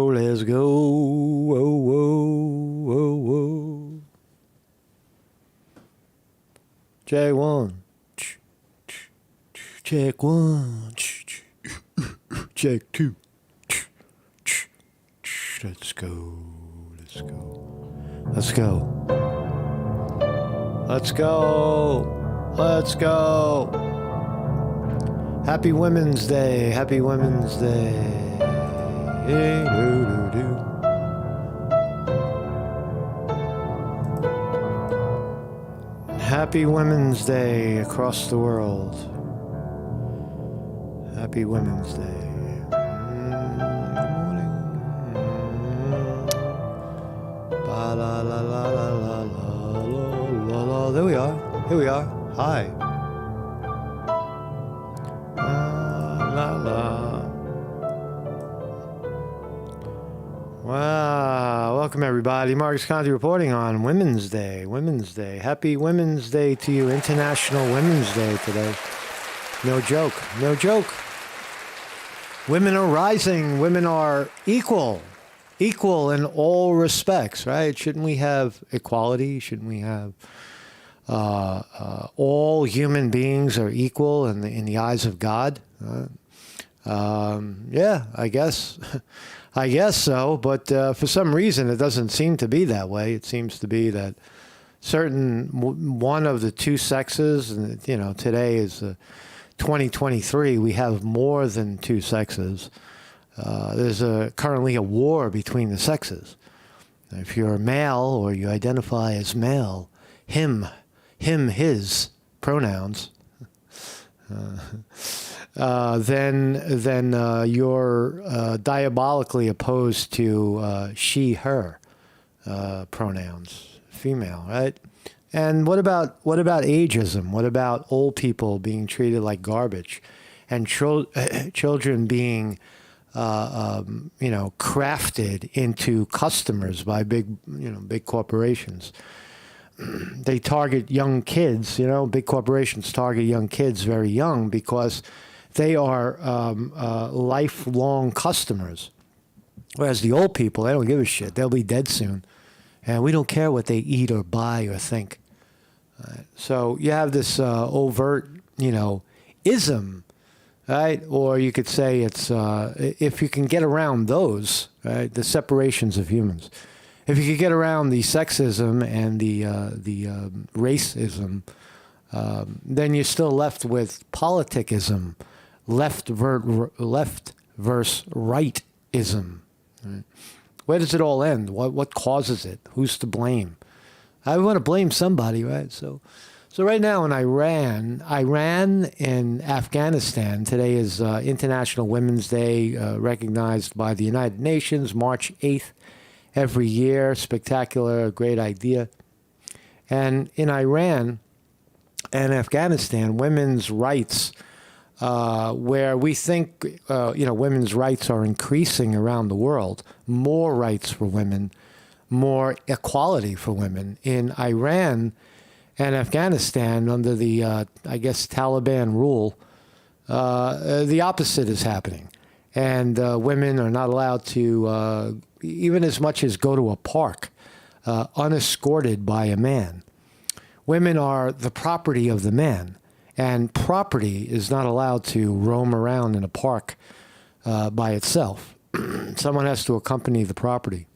Oh, let's go. Whoa, whoa, whoa, whoa. Check one. Check one. Check two. Let's go. Let's go. Let's go. Let's go. Let's go. Happy Women's Day. Happy Women's Day. Happy Women's Day across the world. Happy Women's Day. Good morning. Ba la la la la la la la. There we are. Here we are. Hi. La la. Wow, welcome everybody. Marcus Conti reporting on Women's Day. Women's Day. Happy Women's Day to you. International Women's Day today. No joke. No joke. Women are rising. Women are equal. Equal in all respects, right? Shouldn't we have equality? Shouldn't we have all human beings are equal in the eyes of God? Yeah, I guess. I guess so, but for some reason it doesn't seem to be that way. It seems to be that one of the two sexes, and you know, today is 2023, we have more than two sexes. There's currently a war between the sexes. If you're a male or you identify as male, him, his pronouns, then you're diabolically opposed to she, her pronouns, female, right? And what about ageism? What about old people being treated like garbage, and children being crafted into customers by big corporations? They target young kids, big corporations target young kids very young because they are lifelong customers. Whereas the old people, they don't give a shit. They'll be dead soon. And we don't care what they eat or buy or think. So you have this overt, ism, right? Or you could say it's, if you can get around those, right, the separations of humans. If you could get around the sexism and the racism, then you're still left with politicism, left versus rightism. Right? Where does it all end? What causes it? Who's to blame? I want to blame somebody, right? So right now in Iran and Afghanistan, today is International Women's Day, recognized by the United Nations, March 8th. Every year, spectacular, great idea. And in Iran and Afghanistan, women's rights, where we think, women's rights are increasing around the world, more rights for women, more equality for women. In Iran and Afghanistan, under the, Taliban rule, the opposite is happening. And women are not allowed to even as much as go to a park unescorted by a man. Women are the property of the man, and property is not allowed to roam around in a park by itself. Someone has to accompany the property.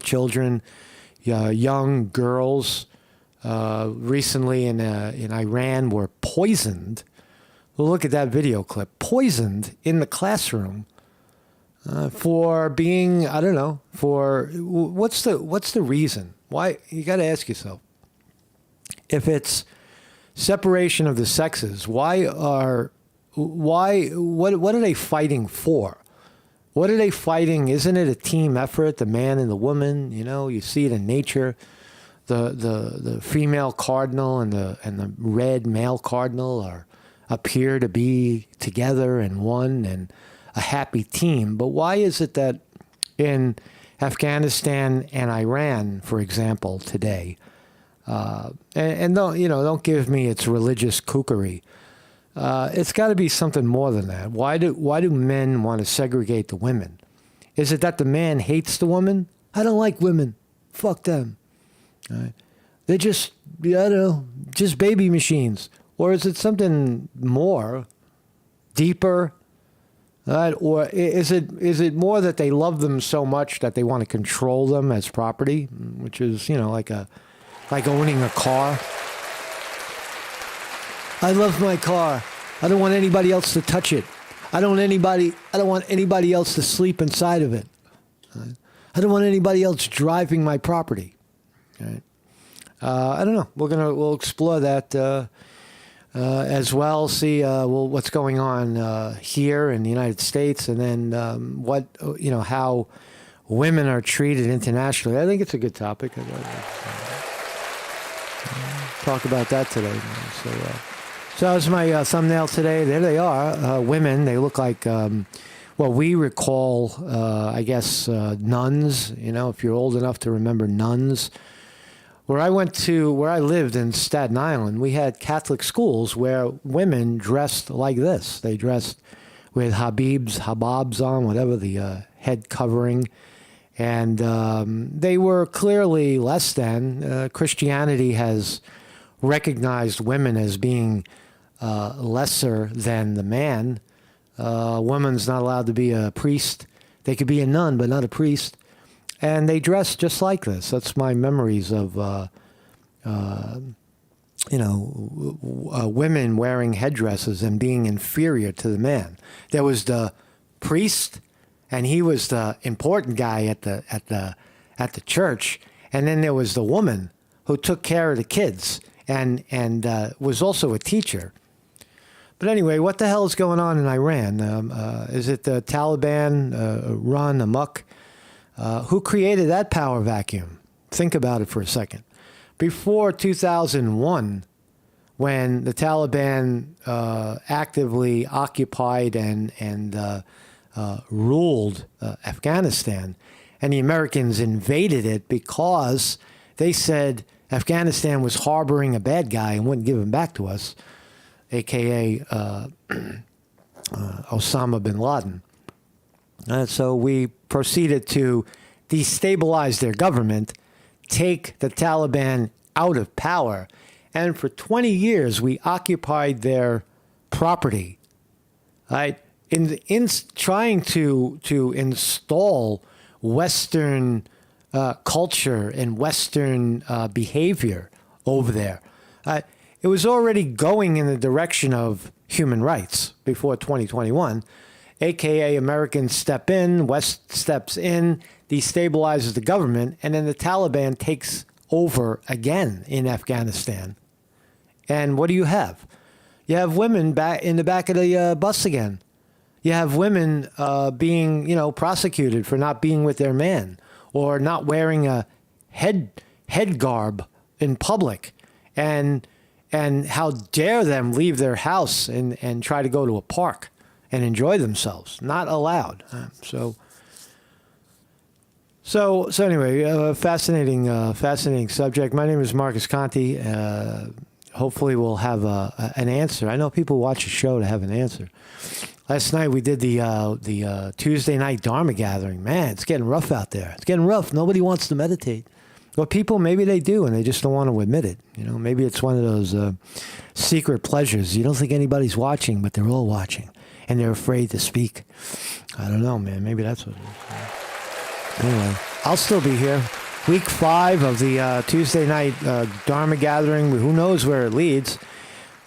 Children, young girls, recently in Iran were poisoned. Well, look at that video clip. Poisoned in the classroom for being, I don't know, for what's the reason? Why? You got to ask yourself. If it's separation of the sexes, what are they fighting for? What are they fighting? Isn't it a team effort, the man and the woman? You see it in nature. The female cardinal and the red male cardinal appear to be together and one and a happy team. But why is it that in Afghanistan and Iran, for example, today, and don't give me its religious kookery. It's got to be something more than that. Why do men want to segregate the women? Is it that the man hates the woman? I don't like women. Fuck them. All right. They're just, I don't know, just baby machines. Or is it something more, deeper? Or is it more that they love them so much that they want to control them as property, which is, like owning a car? I love my car. I don't want anybody else to touch it. I don't want anybody else to sleep inside of it. I don't want anybody else driving my property. Right? I don't know. We'll explore that as well. See what's going on here in the United States, and then how women are treated internationally. I think it's a good topic. Talk about that today. So that was my thumbnail today. There they are, women. They look like what we recall, I guess, nuns. If you're old enough to remember nuns. Where I lived in Staten Island, we had Catholic schools where women dressed like this. They dressed with hababs on, whatever, the head covering. And they were clearly less than. Christianity has recognized women as being lesser than the man. A woman's not allowed to be a priest. They could be a nun, but not a priest. And they dress just like this. That's my memories of, women wearing headdresses and being inferior to the man. There was the priest, and he was the important guy at the church. And then there was the woman who took care of the kids and was also a teacher. But anyway, what the hell is going on in Iran? Is it the Taliban run amok? Who created that power vacuum? Think about it for a second. Before 2001, when the Taliban actively occupied and ruled Afghanistan, and the Americans invaded it because they said Afghanistan was harboring a bad guy and wouldn't give him back to us, a.k.a. Osama bin Laden. So we proceeded to destabilize their government, take the Taliban out of power, and for 20 years we occupied their property, right? In trying to install Western culture and Western behavior over there. It was already going in the direction of human rights before 2021. AKA Americans step in, West steps in, destabilizes the government, and then the Taliban takes over again in Afghanistan. And what do you have? You have women back in the back of the bus again. You have women being, prosecuted for not being with their man or not wearing a head garb in public. And how dare them leave their house and try to go to a park and enjoy themselves. Not allowed. So anyway, fascinating subject. My name is Marcus Conti. Hopefully we'll have an answer. I know people watch the show to have an answer. Last night we did the Tuesday night Dharma gathering. Man, it's getting rough out there. It's getting rough. Nobody wants to meditate. Well, people, maybe they do, and they just don't want to admit it. Maybe it's one of those secret pleasures. You don't think anybody's watching, but they're all watching, and they're afraid to speak. I don't know, man. Maybe that's what it is. Anyway, I'll still be here. Week 5 of the Tuesday night Dharma gathering. Who knows where it leads?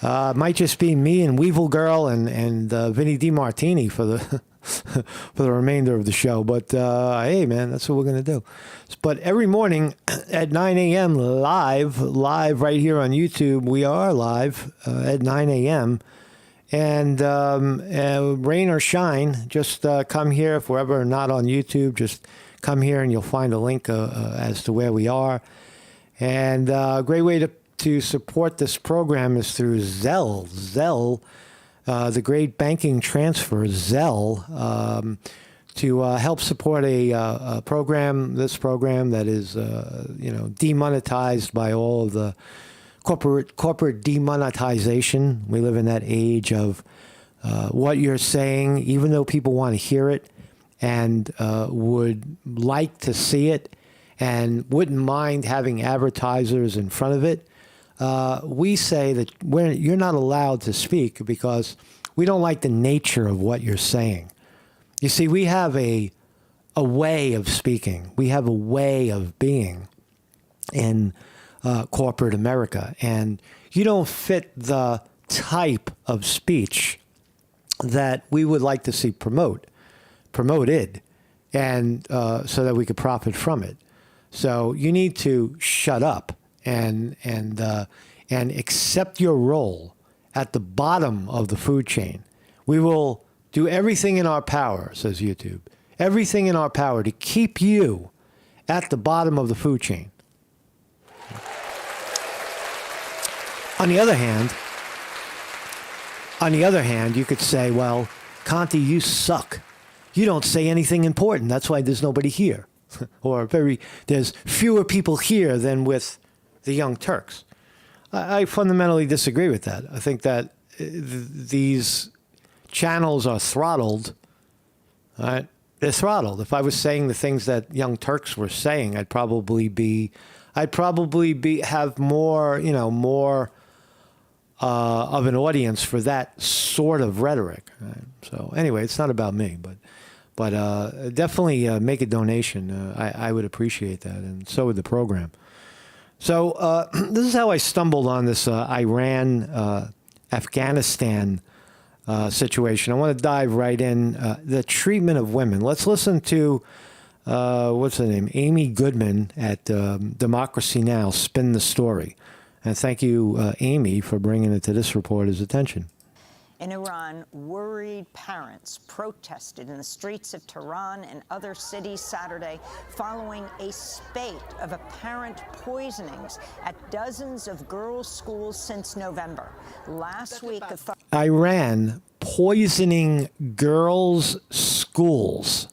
It might just be me and Weevil Girl and Vinny DiMartini for the for the remainder of the show. But hey, man, that's what we're going to do. But every morning at 9 a.m. live right here on YouTube. We are live at 9 a.m. And rain or shine, just come here. If we're ever not on YouTube, just come here and you'll find a link as to where we are. And a great way to support this program is through Zelle. Zelle, the great banking transfer, Zelle, to help support a program, this program that is, demonetized by all of the corporate demonetization. We live in that age of what you're saying, even though people want to hear it, and would like to see it and wouldn't mind having advertisers in front of it, we say that you're not allowed to speak because we don't like the nature of what you're saying. You see, we have a way of speaking. We have a way of being in corporate America. And you don't fit the type of speech that we would like to see promoted, and so that we could profit from it. So you need to shut up and accept your role at the bottom of the food chain. We will do everything in our power, says YouTube, everything in our power to keep you at the bottom of the food chain. On the other hand, you could say, well, Conti, you suck. You don't say anything important. That's why there's nobody here. Or there's fewer people here than with the Young Turks. I fundamentally disagree with that. I think that these channels are throttled. Right? They're throttled. If I was saying the things that Young Turks were saying, I'd probably have more of an audience for that sort of rhetoric. Right? So anyway, it's not about me, but definitely make a donation. I would appreciate that, and so would the program. So this is how I stumbled on this Iran-Afghanistan situation. I want to dive right in. The treatment of women. Let's listen to, what's her name? Amy Goodman at Democracy Now! Spin the story. And thank you, Amy, for bringing it to this reporter's attention. In Iran, worried parents protested in the streets of Tehran and other cities Saturday following a spate of apparent poisonings at dozens of girls' schools since November. Last week, Iran poisoning girls' schools.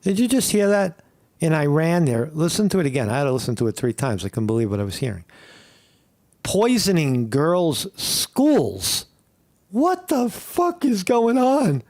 Did you just hear that? In Iran there, listen to it again. I had to listen to it 3 times. I couldn't believe what I was hearing. Poisoning girls' schools. What the fuck is going on?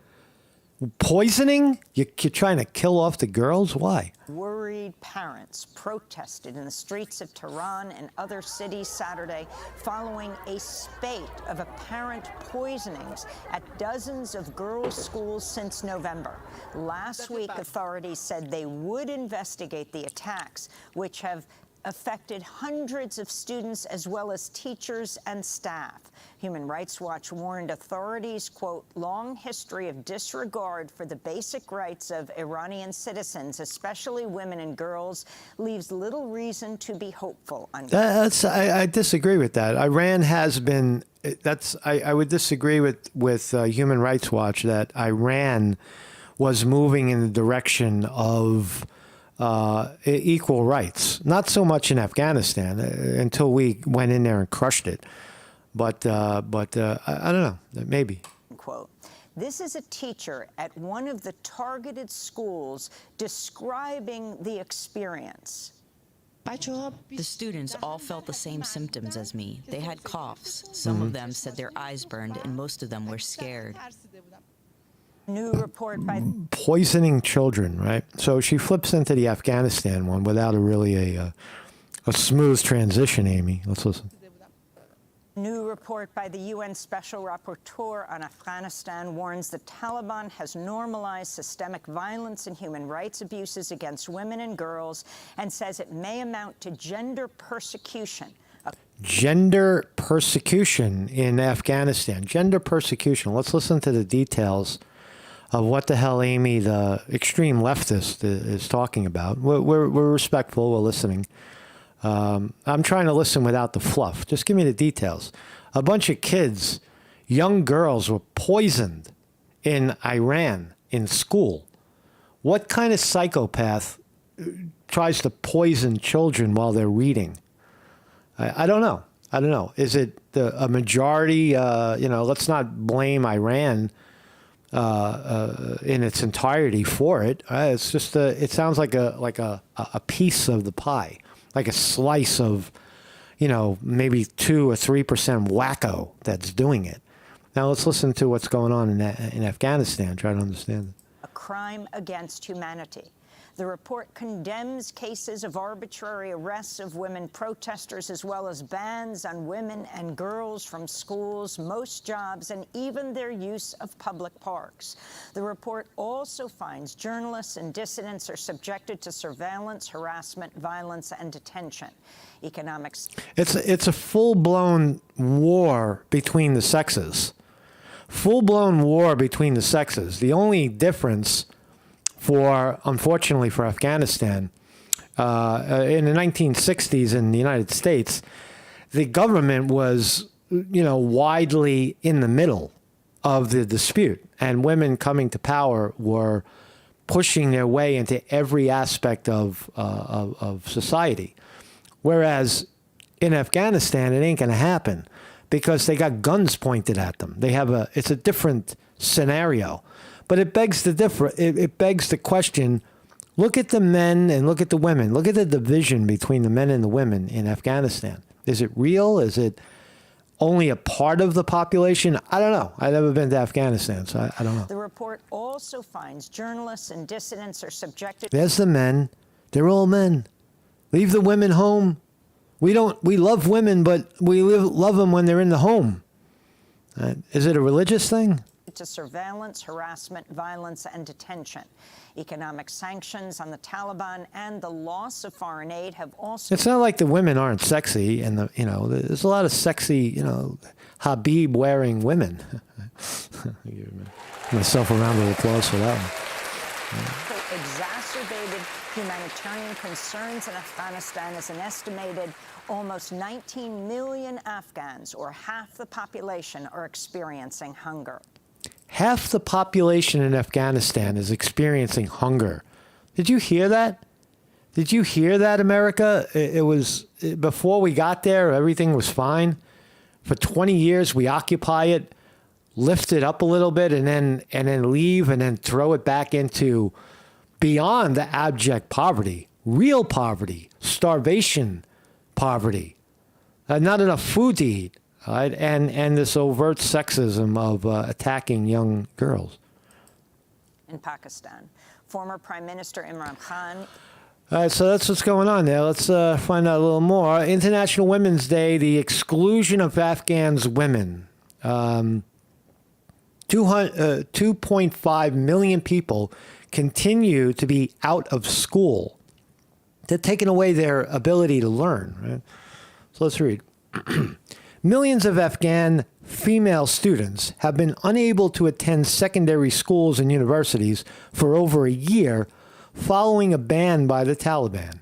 Poisoning? You're trying to kill off the girls? Why? Worried parents protested in the streets of Tehran and other cities Saturday following a spate of apparent poisonings at dozens of girls' schools since November. Last week, authorities said they would investigate the attacks, which have affected hundreds of students as well as teachers and staff. Human Rights Watch warned authorities, quote, long history of disregard for the basic rights of Iranian citizens, especially women and girls, leaves little reason to be hopeful. I disagree with that. Iran has been, I would disagree with Human Rights Watch that Iran was moving in the direction of equal rights. Not so much in Afghanistan until we went in there and crushed it. But I don't know, maybe. Quote, this is a teacher at one of the targeted schools describing the experience. The students all felt the same symptoms as me. They had coughs. Some of them said their eyes burned, and most of them were scared. New report by poisoning children, right? So she flips into the Afghanistan one without a smooth transition, Amy. Let's listen. New report by the UN Special Rapporteur on Afghanistan warns the Taliban has normalized systemic violence and human rights abuses against women and girls and says it may amount to gender persecution. Gender persecution in Afghanistan. Gender persecution. Let's listen to the details of what the hell Amy, the extreme leftist, is talking about. We're respectful. We're listening. I'm trying to listen without the fluff. Just give me the details. A bunch of kids, young girls, were poisoned in Iran in school. What kind of psychopath tries to poison children while they're reading? I don't know. I don't know. Is it a majority? Let's not blame Iran in its entirety for it. It's just it sounds like a piece of the pie, like a slice of, maybe 2 or 3% wacko that's doing it. Now let's listen to what's going on in Afghanistan. Try to understand it. crime against humanity. The report condemns cases of arbitrary arrests of women protesters, as well as bans on women and girls from schools, most jobs, and even their use of public parks. The report also finds journalists and dissidents are subjected to surveillance, harassment, violence, and detention. Economics. It's a full-blown war between the sexes. Full-blown war between the sexes. The only difference unfortunately for Afghanistan, in the 1960s in the United States, the government was, widely in the middle of the dispute, and women coming to power were pushing their way into every aspect of society. Whereas in Afghanistan, it ain't going to happen because they got guns pointed at them. It's a different scenario. But it begs the question, look at the men and look at the women. Look at the division between the men and the women in Afghanistan. Is it real? Is it only a part of the population? I don't know. I've never been to Afghanistan, so I don't know. The report also finds journalists and dissidents are subjected. There's the men. They're all men. Leave the women home. We love women, but we love them when they're in the home. Is it a religious thing? To surveillance, harassment, violence, and detention. Economic sanctions on the Taliban and the loss of foreign aid have also... It's not like the women aren't sexy, and there's a lot of sexy, Habib-wearing women. Myself a round of applause for that one. Exacerbated humanitarian concerns in Afghanistan as an estimated almost 19 million Afghans, or half the population, are experiencing hunger. Half the population in Afghanistan is experiencing hunger. Did you hear that? Did you hear that, America? It was, before we got there, everything was fine. For 20 years, we occupy it, lift it up a little bit, and then leave, and then throw it back into beyond the abject poverty, real poverty, starvation poverty, not enough food to eat. Right? And this overt sexism of attacking young girls. In Pakistan, former Prime Minister Imran Khan. All right, so that's what's going on there. Let's find out a little more. International Women's Day, the exclusion of Afghans women. 2.5 million people continue to be out of school. They're taking away their ability to learn. Right? So let's read. Millions of Afghan female students have been unable to attend secondary schools and universities for over a year following a ban by the Taliban.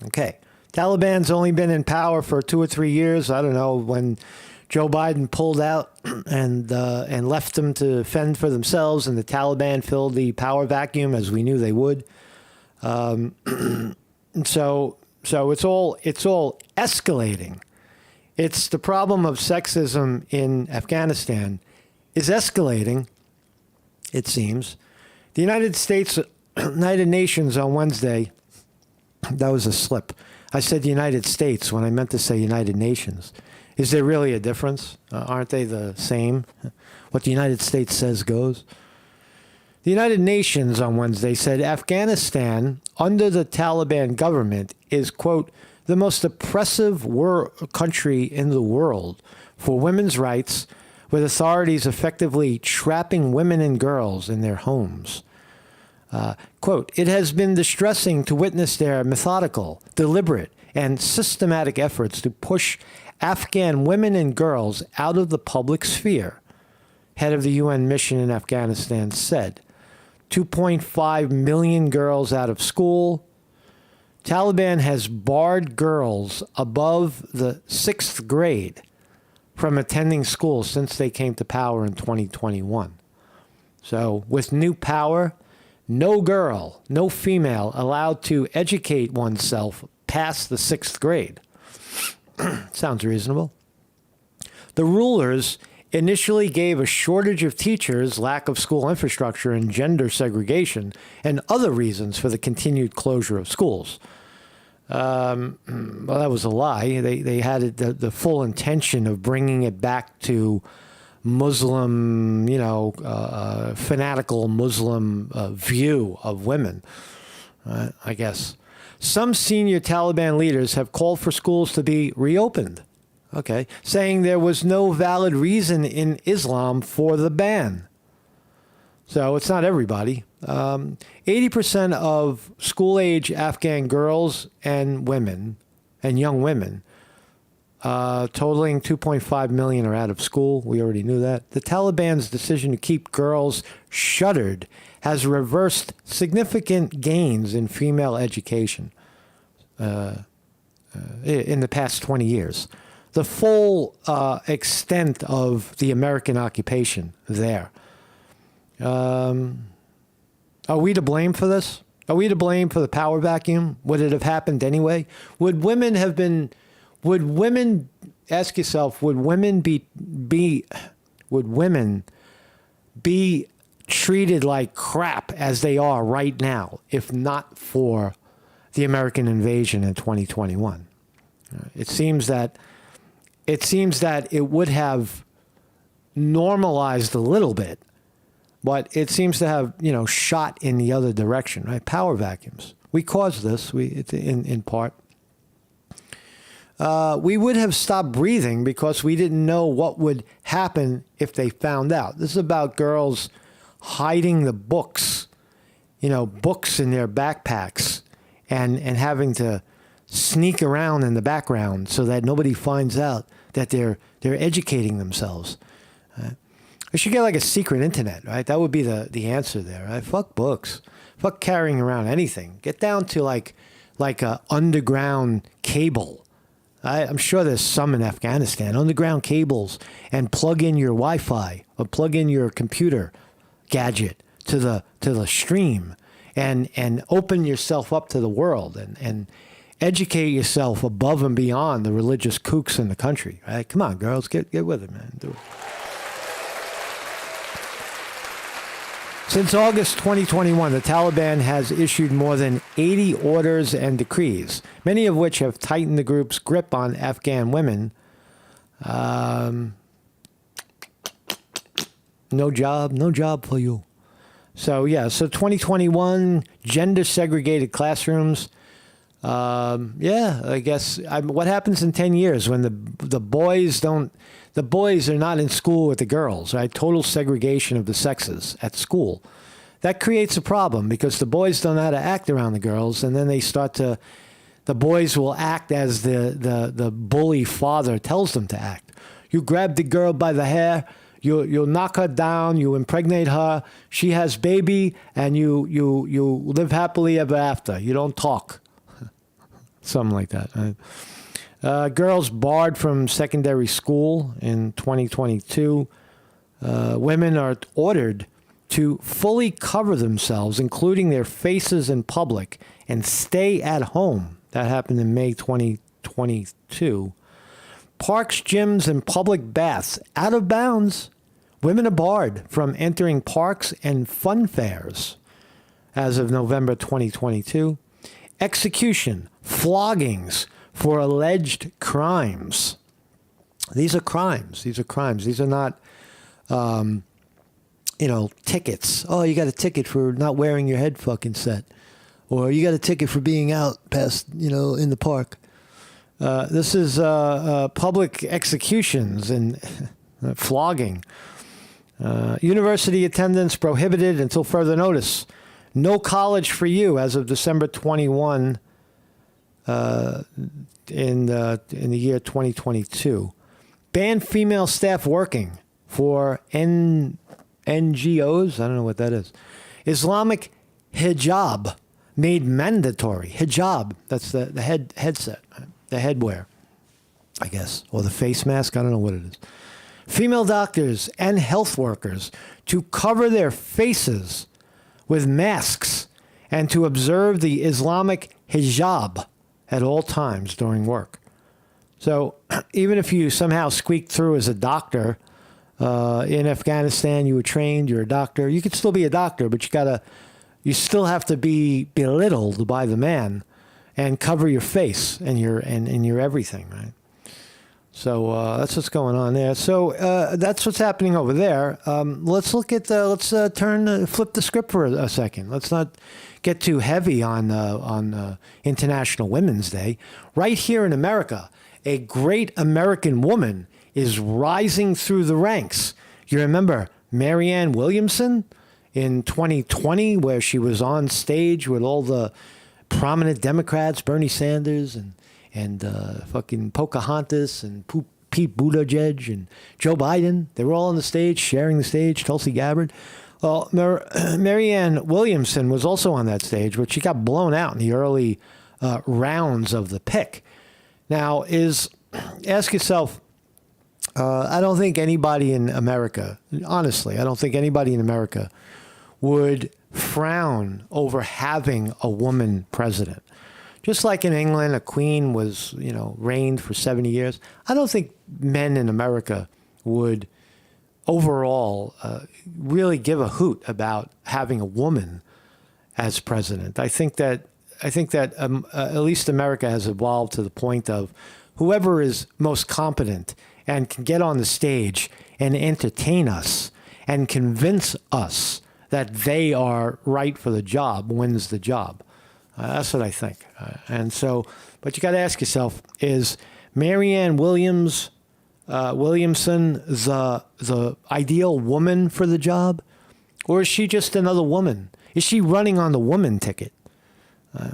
Okay. Taliban's only been in power for 2 or 3 years. I don't know, when Joe Biden pulled out and left them to fend for themselves, and the Taliban filled the power vacuum as we knew they would. So it's all escalating. It's the problem of sexism in Afghanistan is escalating, it seems. The United Nations on Wednesday, that was a slip. I said United States when I meant to say United Nations. Is there really a difference? Aren't they the same? What the United States says goes. The United Nations on Wednesday said Afghanistan, under the Taliban government, is, quote, the most oppressive country in the world for women's rights, with authorities effectively trapping women and girls in their homes. Quote, it has been distressing to witness their methodical, deliberate, and systematic efforts to push Afghan women and girls out of the public sphere, head of the UN mission in Afghanistan said. 2.5 million girls out of school. Taliban has barred girls above the 6th grade from attending school since they came to power in 2021. So with new power, no girl, no female allowed to educate oneself past the 6th grade. Sounds reasonable. The rulers initially gave a shortage of teachers, lack of school infrastructure, and gender segregation, and other reasons for the continued closure of schools. Well, that was a lie. They had the full intention of bringing it back to Muslim, fanatical Muslim view of women, I guess. Some senior Taliban leaders have called for schools to be reopened, okay, saying there was no valid reason in Islam for the ban. So it's not everybody. 80% of school-age Afghan girls and women, and young women, totaling 2.5 million are out of school. We already knew that. The Taliban's decision to keep girls shuttered has reversed significant gains in female education in the past 20 years. The full extent of the American occupation there. Are we to blame for this? Are we to blame for the power vacuum? Would it have happened anyway? Would women, ask yourself, would women be treated like crap as they are right now if not for the American invasion in 2021? It seems that it would have normalized a little bit, but it seems to have, shot in the other direction, right? Power vacuums. We caused this, in part. We would have stopped breathing because we didn't know what would happen if they found out. This is about girls hiding the books, books in their backpacks and having to sneak around in the background so that nobody finds out that they're educating themselves. We should get like a secret internet, right? That would be the answer there, right? Fuck books. Fuck carrying around anything. Get down to like a underground cable. I'm sure there's some in Afghanistan. Underground cables, and plug in your Wi-Fi or plug in your computer gadget to the stream and open yourself up to the world and educate yourself above and beyond the religious kooks in the country, right? Come on, girls, get with it, man. Do it. Since August 2021, the Taliban has issued more than 80 orders and decrees, many of which have tightened the group's grip on Afghan women. No job for you. So 2021, gender-segregated classrooms. I guess what happens in 10 years when the boys are not in school with the girls, right? Total segregation of the sexes at school. That creates a problem because the boys don't know how to act around the girls, and then the boys will act as the bully father tells them to act. You grab the girl by the hair, you'll knock her down, you impregnate her, she has baby, and you live happily ever after. You don't talk. Something like that. Right? Girls barred from secondary school in 2022. Women are ordered to fully cover themselves, including their faces in public, and stay at home. That happened in May 2022. Parks, gyms, and public baths out of bounds. Women are barred from entering parks and fun fairs as of November 2022. Execution, floggings for alleged crimes. These are crimes. These are not, tickets. Oh, you got a ticket for not wearing your head fucking set. Or you got a ticket for being out past, in the park. This is public executions and flogging. University attendance prohibited until further notice. No college for you as of December 21 in the year 2022. Ban female staff working for NGOs. I don't know what that is. Islamic hijab made mandatory. Hijab, that's the headset, the headwear, I guess, or the face mask. I don't know what it is. Female doctors and health workers to cover their faces with masks and to observe the Islamic hijab at all times during work. So even if you somehow squeaked through as a doctor in Afghanistan, you were trained, you're a doctor, you could still be a doctor, but you still have to be belittled by the man and cover your face and your everything, right? So that's what's going on there. So that's what's happening over there. Let's look at flip the script for a second. Let's not get too heavy on International Women's Day. Right here in America, a great American woman is rising through the ranks. You remember Marianne Williamson in 2020, where she was on stage with all the prominent Democrats, Bernie Sanders and fucking Pocahontas and Pete Buttigieg and Joe Biden. They were all on the stage, sharing the stage, Tulsi Gabbard. Well, Marianne Williamson was also on that stage, but she got blown out in the early rounds of the pick. Now, ask yourself, I don't think anybody in America, honestly, I don't think anybody in America would frown over having a woman president. Just like in England, a queen was, reigned for 70 years. I don't think men in America would overall really give a hoot about having a woman as president. I think that at least America has evolved to the point of whoever is most competent and can get on the stage and entertain us and convince us that they are right for the job wins the job. That's what I think. But you got to ask yourself, is Marianne Williamson the ideal woman for the job? Or is she just another woman? Is she running on the woman ticket?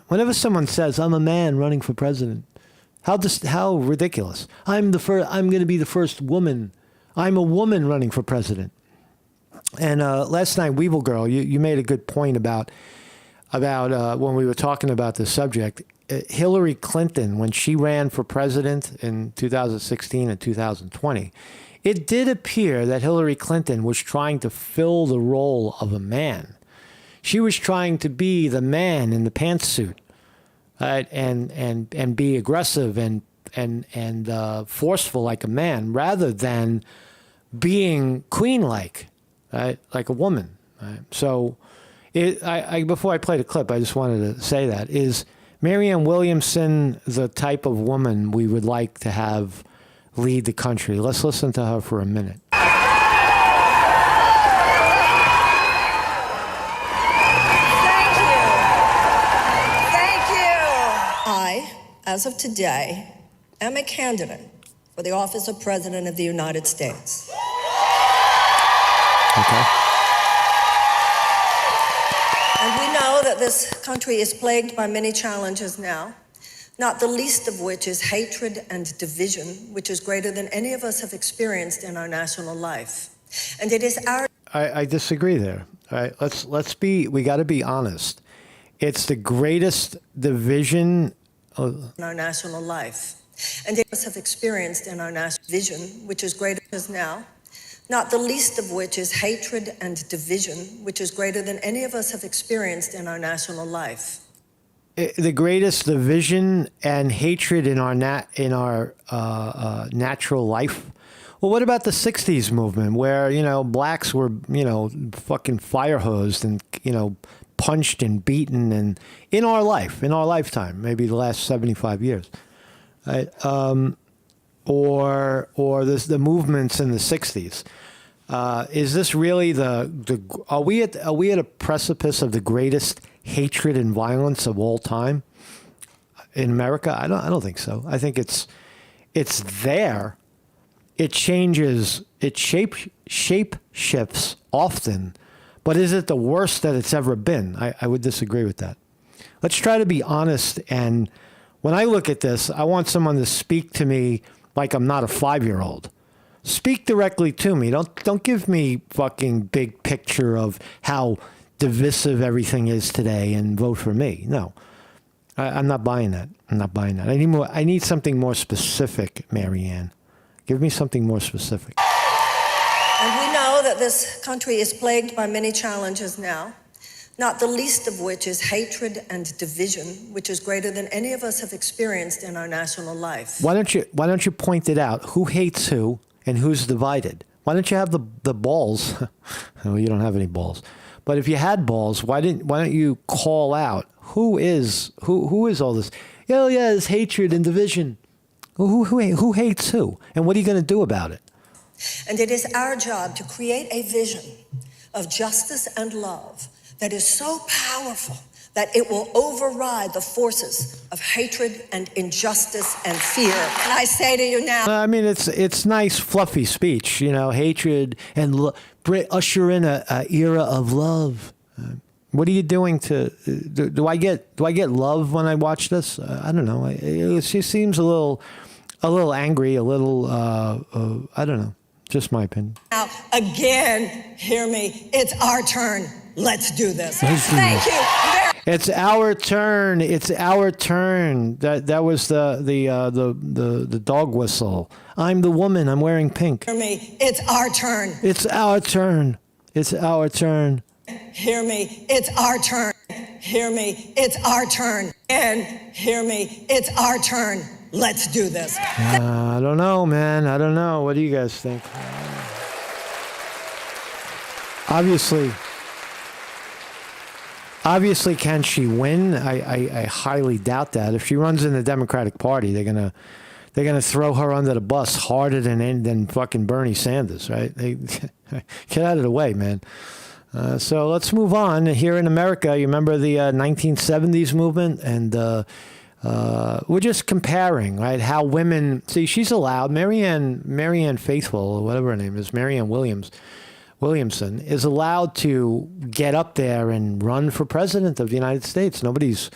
Whenever someone says, I'm a man running for president, how ridiculous. I'm going to be the first woman. I'm a woman running for president. And last night, Weevil Girl, you made a good point about when we were talking about this subject. Hillary Clinton, when she ran for president in 2016 and 2020, it did appear that Hillary Clinton was trying to fill the role of a man. She was trying to be the man in the pantsuit, right? and be aggressive and forceful like a man, rather than being queen-like, right? Like a woman. Right? So, before I play the clip, I just wanted to say that is Marianne Williamson the type of woman we would like to have lead the country? Let's listen to her for a minute. As of today, am a candidate for the office of President of the United States. Okay. And we know that this country is plagued by many challenges now, not the least of which is hatred and division, which is greater than any of us have experienced in our national life. And it is our... I disagree there. All right, we got to be honest. It's the greatest division in our national life. And it have experienced in our national vision, which is greater as now, not the least of which is hatred and division, which is greater than any of us have experienced in our national life. The greatest division and hatred in our natural life. Well, what about the 60s movement where, blacks were, fucking fire hosed and, punched and beaten, and in our lifetime, maybe the last 75 years, right? Or the movements in the 60s. Is this really are we at a precipice of the greatest hatred and violence of all time in America? I don't think so. I think it's there. It changes, it shape shifts often. But is it the worst that it's ever been? I would disagree with that. Let's try to be honest. And when I look at this, I want someone to speak to me like I'm not a 5-year-old. Speak directly to me. Don't give me fucking big picture of how divisive everything is today and vote for me. No, I'm not buying that. I need something more specific, Marianne. Give me something more specific. And we know that this country is plagued by many challenges now, not the least of which is hatred and division, which is greater than any of us have experienced in our national life. Why don't you point it out? Who hates who and who's divided? Why don't you have the balls? Well, you don't have any balls. But if you had balls, why don't you call out who is all this? Oh yeah, it's hatred and division. Who hates who? And what are you going to do about it? And it is our job to create a vision of justice and love that is so powerful that it will override the forces of hatred and injustice and fear. And I say to you now... I mean, it's nice, fluffy speech, you know, hatred and usher in a era of love. What are you doing to... Do I get love when I watch this? I don't know. She seems a little angry, a little, I don't know. Just my opinion. Now, again, hear me. It's our turn. Let's do this. Thank you. It's our turn. It's our turn. That was the dog whistle. I'm the woman. I'm wearing pink. Hear me. It's our turn. It's our turn. It's our turn. Hear me. It's our turn. Hear me. It's our turn. And hear me. It's our turn. Let's do this. I don't know, man. I don't know. What do you guys think? Obviously, can she win? I highly doubt that. If she runs in the Democratic Party, they're gonna throw her under the bus harder than fucking Bernie Sanders, right? Get out of the way, man. So let's move on. Here in America, you remember the 1970s movement, and we're just comparing, right? How women see. She's allowed. Marianne Faithfull, or whatever her name is, Marianne Williamson, is allowed to get up there and run for president of the United States. Nobody's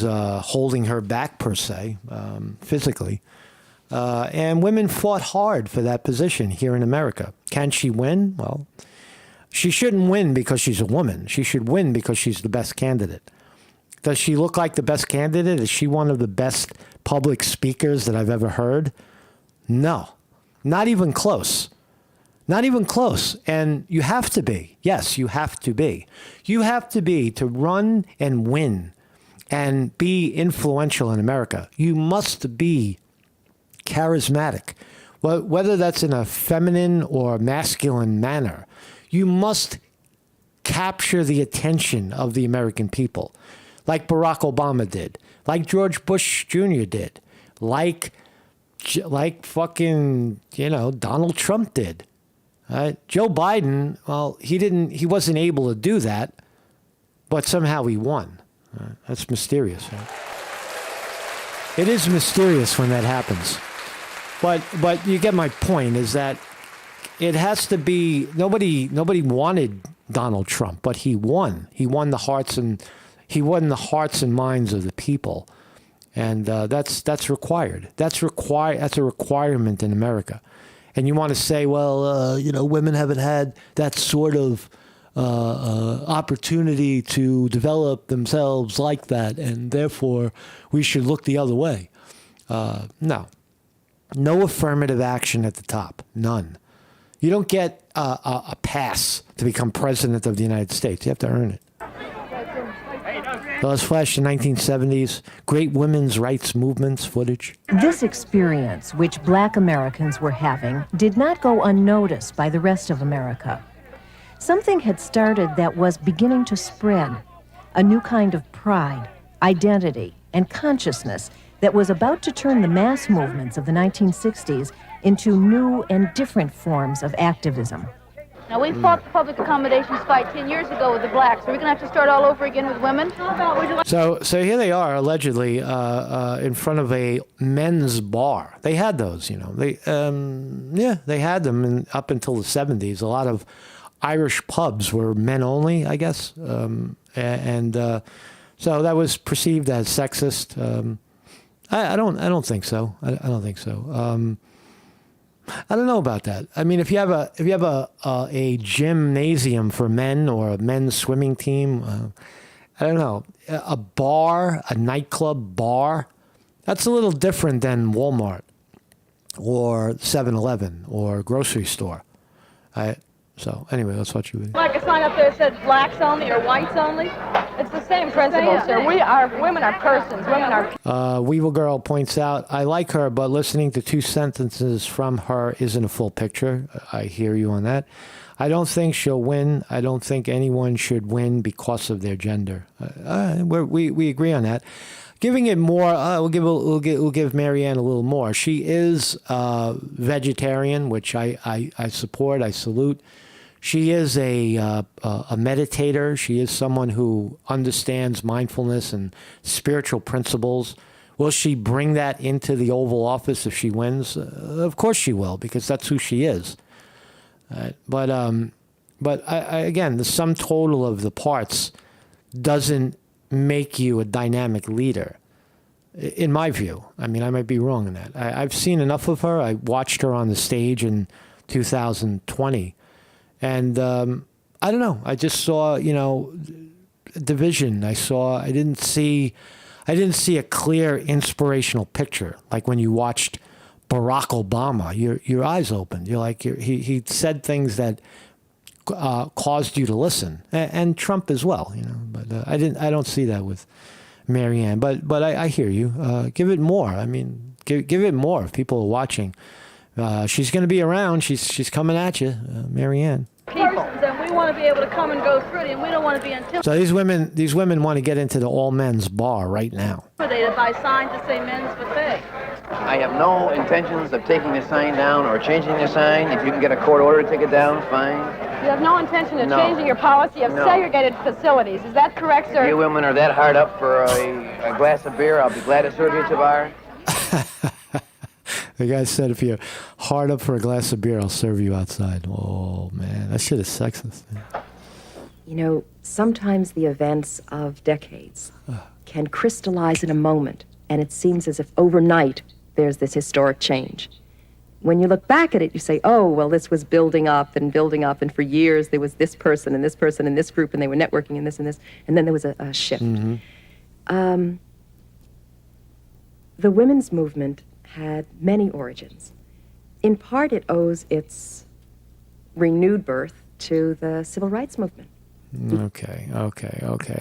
holding her back per se, physically. And women fought hard for that position here in America. Can she win? Well, she shouldn't win because she's a woman. She should win because she's the best candidate. Does she look like the best candidate? Is she one of the best public speakers that I've ever heard? No, not even close. Not even close. And you have to be. Yes, you have to be. You have to be to run and win and be influential in America. You must be charismatic, whether that's in a feminine or masculine manner. You must capture the attention of the American people, like Barack Obama did, like George Bush Jr. did, like fucking, Donald Trump did. Joe Biden, well, he wasn't able to do that, but somehow he won. That's mysterious, right? It is mysterious when that happens. But you get my point, is that it has to be, nobody wanted Donald Trump, but he won. He won the hearts and minds of the people. And that's required. That's a requirement in America. And you want to say, well, women haven't had that sort of opportunity to develop themselves like that, and therefore we should look the other way. No affirmative action at the top. None. You don't get a pass to become president of the United States. You have to earn it. So let's flash the 1970s, great women's rights movements footage. This experience, which Black Americans were having, did not go unnoticed by the rest of America. Something had started that was beginning to spread, a new kind of pride, identity, and consciousness that was about to turn the mass movements of the 1960s into new and different forms of activism. Now, we fought the public accommodations fight 10 years ago with the blacks. Are we going to have to start all over again with women? So here they are, allegedly, in front of a men's bar. They had those, They had them up until the 70s. A lot of Irish pubs were men only, I guess. So that was perceived as sexist. I don't think so. I don't think so. I don't know about that. I mean, if you have a gymnasium for men or a men's swimming team, I don't know, a bar, a nightclub bar, that's a little different than Walmart or 7-Eleven or grocery store. So anyway, that's what you would. Like a sign up there that said blacks only or whites only. It's the same principle, sir. Women are persons. Women are. Weevil Girl points out, I like her, but listening to 2 sentences from her isn't a full picture. I hear you on that. I don't think she'll win. I don't think anyone should win because of their gender. We agree on that. Giving it more, we'll give Marianne a little more. She is vegetarian, which I support, I salute. She is a meditator. She is someone who understands mindfulness and spiritual principles. Will she bring that into the Oval Office if she wins? Of course she will, because that's who she is. But again, the sum total of the parts doesn't make you a dynamic leader, in my view. I mean, I might be wrong in that. I've seen enough of her. I watched her on the stage in 2020. And I don't know. I just saw, division. I didn't see a clear inspirational picture. Like when you watched Barack Obama, your eyes opened. You're like, he said things that caused you to listen, and Trump as well. But I don't see that with Marianne. But I hear you. Give it more. I mean, give it more if people are watching. She's going to be around. She's coming at you, Marianne. People, and we want to be able to come and go through it, and we don't want to be intimidated. So these women want to get into the all men's bar right now. By signs that say men's buffet. I have no intentions of taking the sign down or changing the sign. If you can get a court order to take it down, fine. You have no intention of changing your policy of segregated facilities. Is that correct, sir? If you women are that hard up for a glass of beer, I'll be glad to serve you at your bar. The guy said, if you're hard up for a glass of beer, I'll serve you outside. Oh, man, that shit is sexist. Sometimes the events of decades can crystallize in a moment, and it seems as if overnight there's this historic change. When you look back at it, you say, oh, well, this was building up, and for years there was this person and this person and this group, and they were networking and this, and then there was a shift. Mm-hmm. The women's movement had many origins. In part, it owes its renewed birth to the civil rights movement. Okay.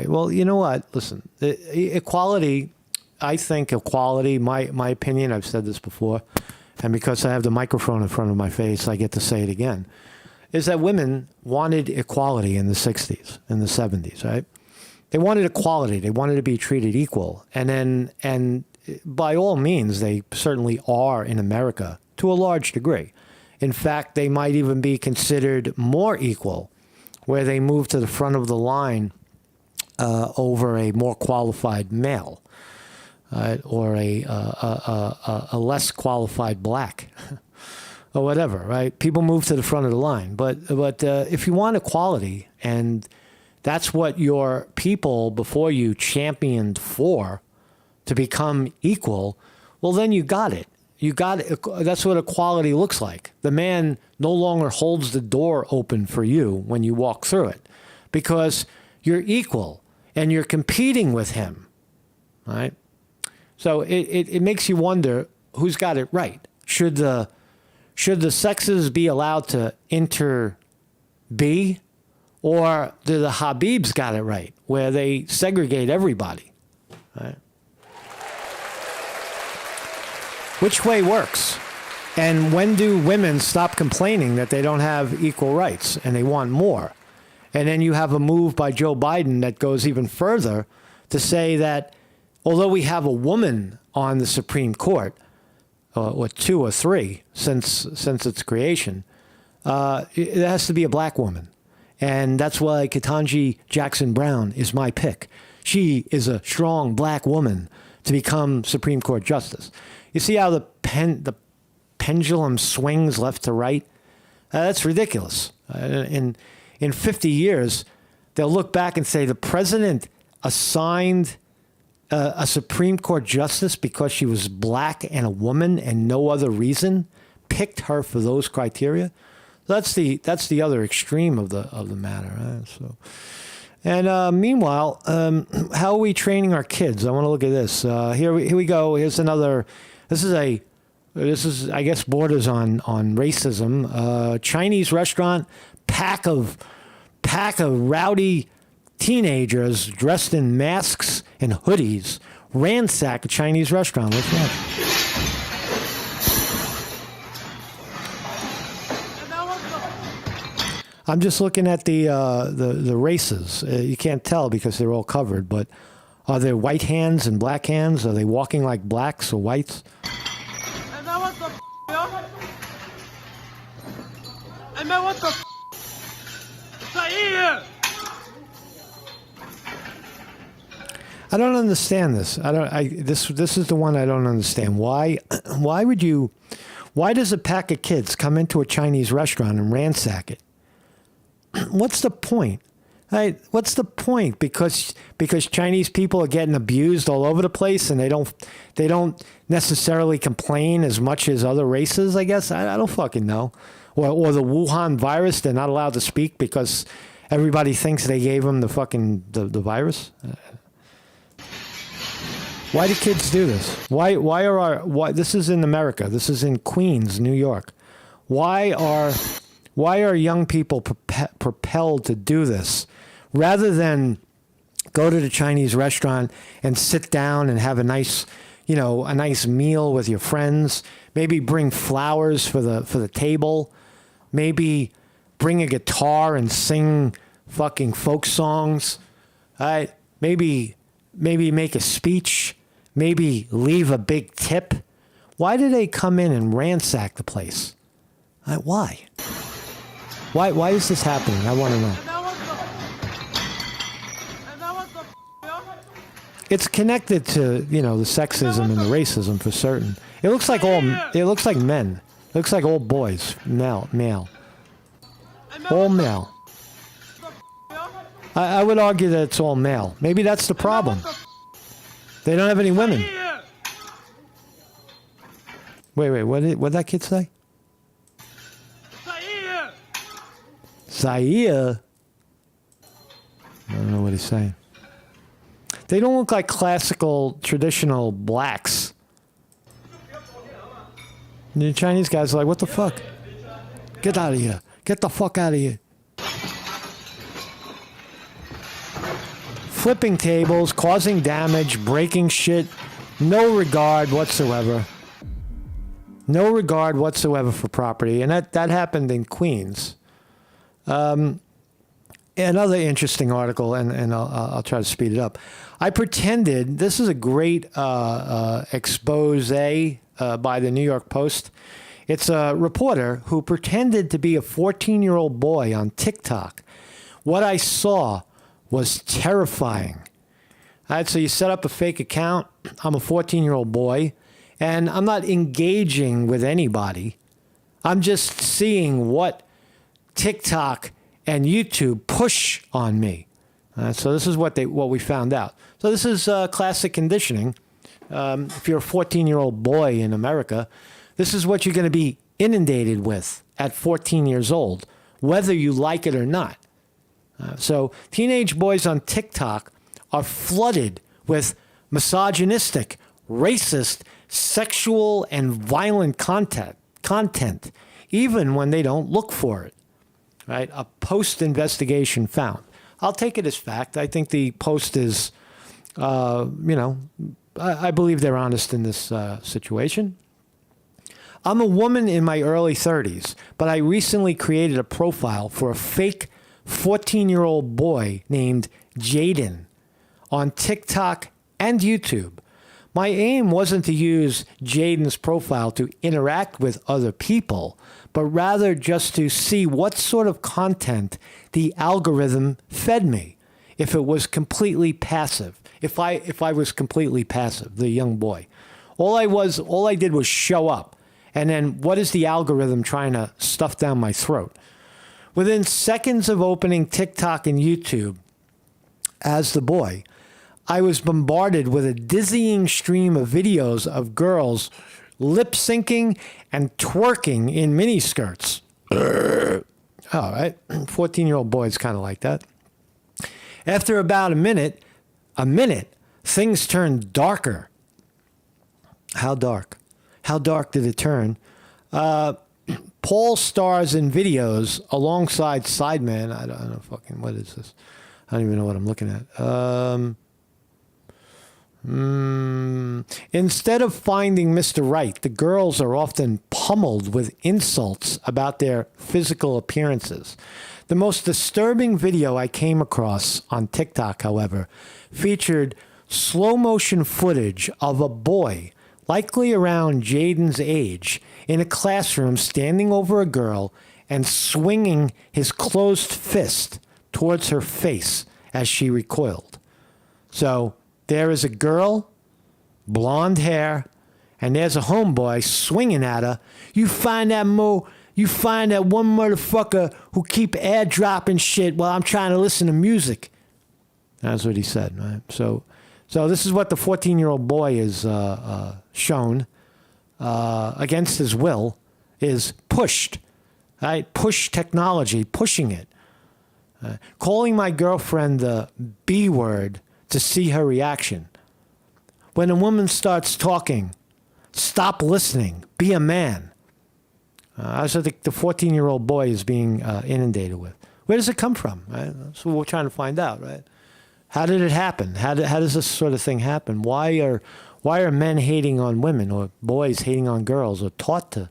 Well, you know what? Listen, equality, I think equality, my opinion, I've said this before, and because I have the microphone in front of my face, I get to say it again, is that women wanted equality in the 60s, in the 70s, right? They wanted equality. They wanted to be treated equal. And by all means, they certainly are in America to a large degree. In fact, they might even be considered more equal, where they move to the front of the line over a more qualified male, or a less qualified black, or whatever, right? People move to the front of the line. But if you want equality, and that's what your people before you championed for, to become equal, well, then you got it. That's what equality looks like. The man no longer holds the door open for you when you walk through it, because you're equal and you're competing with him, right? So it makes you wonder who's got it right. Should the sexes be allowed to be, or do the Habibs got it right, where they segregate everybody, right? Which way works? And when do women stop complaining that they don't have equal rights and they want more? And then you have a move by Joe Biden that goes even further to say that although we have a woman on the Supreme Court, or two or three since its creation, it has to be a black woman. And that's why Ketanji Jackson Brown is my pick. She is a strong black woman to become Supreme Court justice. You see how the pendulum swings left to right? That's ridiculous. In 50 years, they'll look back and say the president assigned a Supreme Court justice because she was black and a woman and no other reason, picked her for those criteria. That's the other extreme of the matter. Right? So. And meanwhile, how are we training our kids? I want to look at this. Here we go. Here's another. This is I guess borders on racism. Chinese restaurant, pack of rowdy teenagers dressed in masks and hoodies ransack a Chinese restaurant. Let's watch. I'm just looking at the races. You can't tell because they're all covered, but Are there white hands and black hands? Are they walking like blacks or whites? Hey man, what the f, yo? Hey man, what the f? Zaire! I don't understand this. This is the one I don't understand. Why does a pack of kids come into a Chinese restaurant and ransack it? What's the point? Right? What's the point? Because Chinese people are getting abused all over the place and they don't necessarily complain as much as other races, I guess. I don't fucking know. Or the Wuhan virus, they're not allowed to speak because everybody thinks they gave them the fucking the virus. Why do kids do this? Why this is in America. This is in Queens, New York. Why are young people propelled to do this rather than go to the Chinese restaurant and sit down and have a nice meal with your friends, maybe bring flowers for the table, maybe bring a guitar and sing fucking folk songs, right? Maybe make a speech, maybe leave a big tip. Why do they come in and ransack the place? Why? Why is this happening? I want to know. It's connected to, the sexism and the racism for certain. It looks like men. It looks like old boys, male. All male. I would argue that it's all male. Maybe that's the problem. They don't have any women. Wait, what did that kid say? Zaire? I don't know what he's saying. They don't look like classical, traditional blacks. The Chinese guys are like, what the fuck? Get out of here. Get the fuck out of here. Flipping tables, causing damage, breaking shit. No regard whatsoever. No regard whatsoever for property. And that happened in Queens. Another interesting article, and I'll try to speed it up. I pretended, this is a great expose by the New York Post. It's a reporter who pretended to be a 14-year-old boy on TikTok. What I saw was terrifying. All right, so you set up a fake account. I'm a 14-year-old boy, and I'm not engaging with anybody. I'm just seeing what TikTok and YouTube push on me. So this is what we found out. So this is classic conditioning. If you're a 14-year-old boy in America, this is what you're going to be inundated with at 14 years old, whether you like it or not. So teenage boys on TikTok are flooded with misogynistic, racist, sexual, and violent content, even when they don't look for it. Right? A Post investigation found. I'll take it as fact. I think the Post is, I believe they're honest in this situation. I'm a woman in my early 30s, but I recently created a profile for a fake 14-year-old boy named Jaden on TikTok and YouTube. My aim wasn't to use Jaden's profile to interact with other people, but rather just to see what sort of content the algorithm fed me. If it was completely passive, if I was completely passive, the young boy, all I did was show up, and then what is the algorithm trying to stuff down my throat? Within seconds of opening TikTok and YouTube, as the boy, I was bombarded with a dizzying stream of videos of girls lip syncing and twerking in miniskirts. All right, 14-year-old boys kind of like that. After about a minute, things turned darker. How dark? How dark did it turn? Paul stars in videos alongside Sideman. I don't know fucking, what is this? I don't even know what I'm looking at. Instead of finding Mr. Right, the girls are often pummeled with insults about their physical appearances. The most disturbing video I came across on TikTok, however, featured slow motion footage of a boy, likely around Jaden's age, in a classroom standing over a girl and swinging his closed fist towards her face as she recoiled. So there is a girl, blonde hair, and there's a homeboy swinging at her. You find that one motherfucker who keep airdropping shit while I'm trying to listen to music. That's what he said, right? So this is what the 14-year-old boy is shown against his will, is pushed, right? Push technology, pushing it. Calling my girlfriend the B word to see her reaction. When a woman starts talking, stop listening, be a man. That's what the 14-year-old boy is being inundated with. Where does it come from? Right? That's what we're trying to find out, right? How did it happen? How does this sort of thing happen? Why are men hating on women or boys hating on girls, or taught to?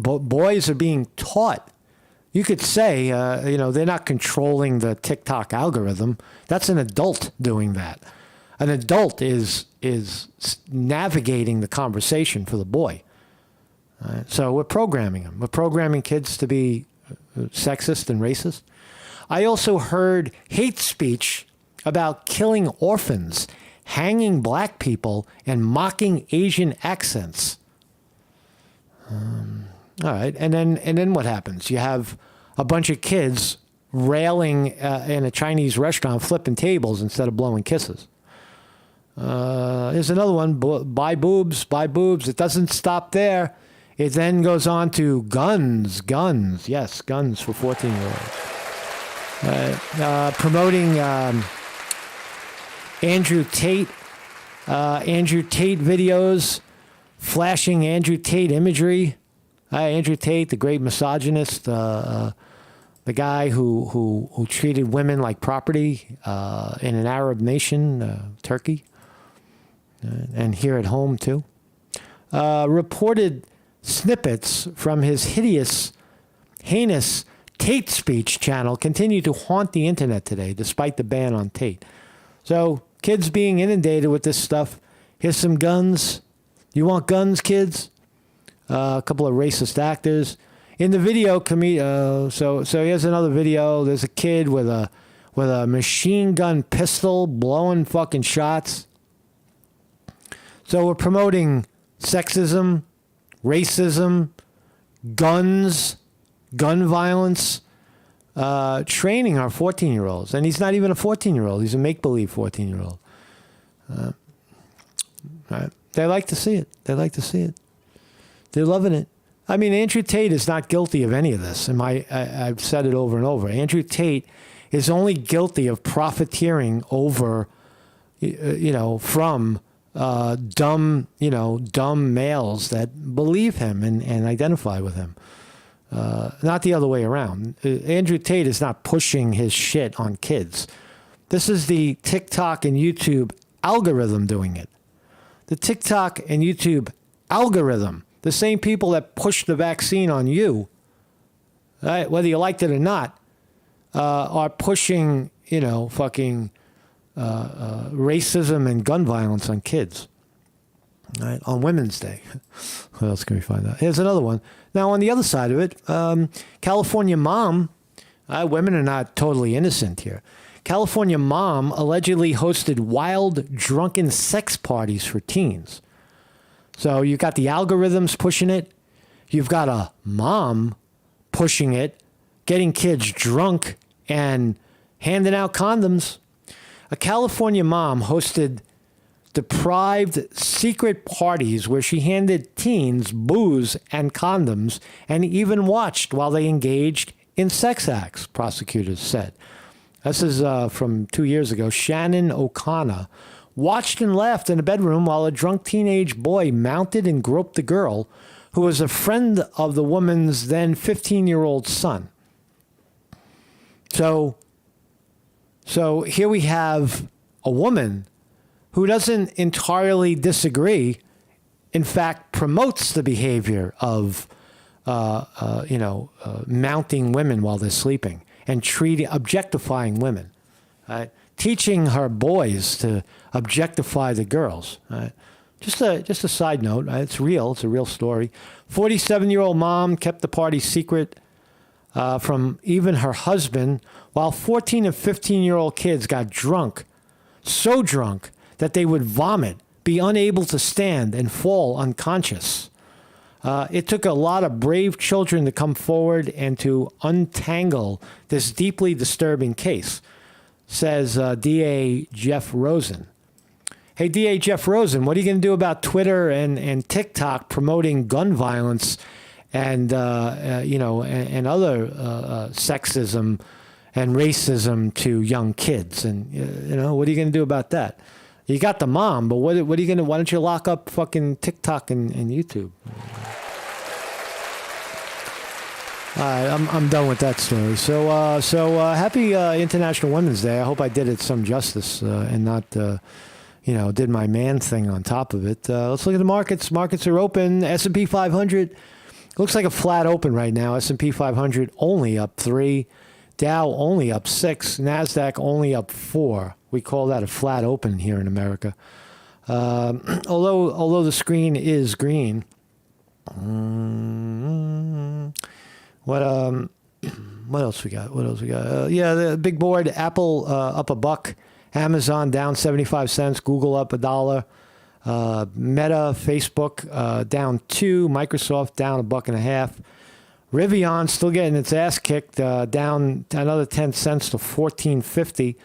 Boys are being taught. You could say, they're not controlling the TikTok algorithm. That's an adult doing that. An adult is navigating the conversation for the boy. So we're programming them. We're programming kids to be sexist and racist. I also heard hate speech about killing orphans, hanging black people, and mocking Asian accents. All right, and then what happens? You have a bunch of kids railing in a Chinese restaurant, flipping tables instead of blowing kisses. Here's another one, buy boobs, buy boobs. It doesn't stop there. It then goes on to guns. Yes, guns for 14-year-olds. Promoting Andrew Tate videos, flashing Andrew Tate imagery. Andrew Tate, the great misogynist, the guy who treated women like property in an Arab nation, Turkey, and here at home too. Reported snippets from his heinous Tate speech channel continue to haunt the internet today, despite the ban on Tate. So kids being inundated with this stuff. Here's some guns. You want guns, kids? A couple of racist actors in the video. So here's another video. There's a kid with a machine gun pistol blowing fucking shots. So we're promoting sexism, racism, guns, gun violence, training our 14-year-olds. And he's not even a 14-year-old. He's a make-believe 14-year-old. Right. They like to see it. They're loving it. I mean, Andrew Tate is not guilty of any of this. I've said it over and over. Andrew Tate is only guilty of profiteering over, from dumb males that believe him and identify with him. Not the other way around. Andrew Tate is not pushing his shit on kids. This is the TikTok and YouTube algorithm doing it. The TikTok and YouTube algorithm, the same people that push the vaccine on you, right, whether you liked it or not, are pushing, fucking racism and gun violence on kids. Right, on Women's Day. What else can we find out? Here's another one. Now, on the other side of it, California mom, women are not totally innocent here. California mom allegedly hosted wild, drunken sex parties for teens. So you've got the algorithms pushing it. You've got a mom pushing it, getting kids drunk and handing out condoms. A California mom hosted deprived secret parties where she handed teens booze and condoms and even watched while they engaged in sex acts, prosecutors said. This is from 2 years ago. Shannon O'Connor watched and laughed in a bedroom while a drunk teenage boy mounted and groped the girl, who was a friend of the woman's then 15-year-old son. So here we have a woman who doesn't entirely disagree, in fact, promotes the behavior of, mounting women while they're sleeping and objectifying women. Right? teaching her boys to objectify the girls. Right? Just a side note. Right? It's real. It's a real story. 47-year-old mom kept the party secret from even her husband, while 14 and 15-year-old kids got drunk, so drunk that they would vomit, be unable to stand, and fall unconscious. It took a lot of brave children to come forward and to untangle this deeply disturbing case, says DA Jeff Rosen. Hey, DA Jeff Rosen, what are you going to do about Twitter and TikTok promoting gun violence and and other sexism and racism to young kids? And what are you going to do about that? You got the mom, but what are you going to? Why don't you lock up fucking TikTok and YouTube? All right, I'm done with that story. So happy International Women's Day. I hope I did it some justice and not, did my man thing on top of it. Let's look at the markets. Markets are open. S&P 500 looks like a flat open right now. S&P 500 only up 3. Dow only up 6. NASDAQ only up 4. We call that a flat open here in America. Although the screen is green. What else we got? The big board. Apple up $1. Amazon down 75 cents. Google up $1. Meta, Facebook down 2. Microsoft down $1.50. Rivian still getting its ass kicked, down another 10 cents to $14.50.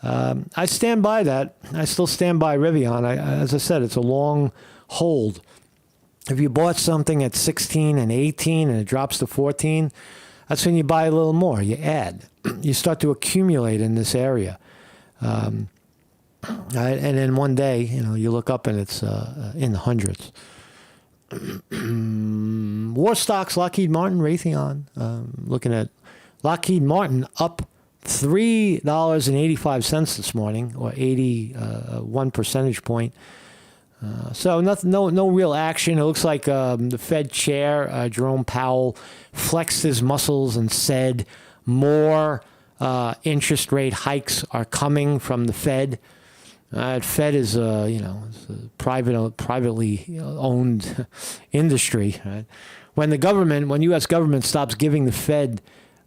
I stand by that. I still stand by Rivian. As I said, it's a long hold. If you bought something at 16 and 18 and it drops to 14, that's when you buy a little more. You add. You start to accumulate in this area. And then one day, you look up and it's in the hundreds. War stocks, Lockheed Martin, Raytheon. Looking at Lockheed Martin up $3.85 this morning, or 81 percentage point. So no real action. It looks like the Fed chair, Jerome Powell, flexed his muscles and said more interest rate hikes are coming from the Fed. Fed is, it's a privately owned industry. Right? When U.S. government stops giving the Fed,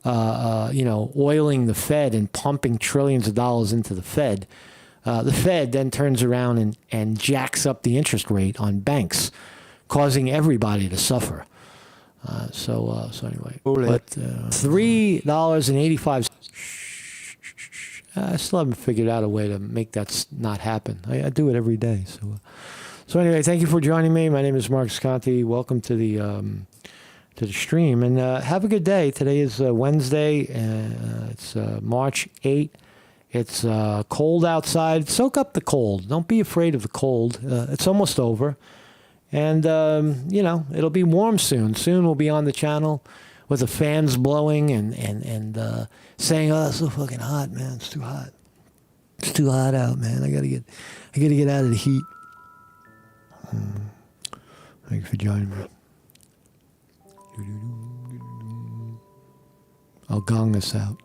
oiling the Fed and pumping trillions of dollars into the Fed then turns around and jacks up the interest rate on banks, causing everybody to suffer. So anyway, but $3.85. I still haven't figured out a way to make that not happen. I do it every day. So anyway, thank you for joining me. My name is Mark Sconti. Welcome to the stream, and have a good day. Today is Wednesday. It's March 8th. It's cold outside. Soak up the cold. Don't be afraid of the cold. It's almost over. And, it'll be warm soon. Soon we'll be on the channel with the fans blowing and saying, "Oh, it's so fucking hot, man. It's too hot. It's too hot out, man. I gotta get out of the heat." Thank you for joining me. I'll gong us out.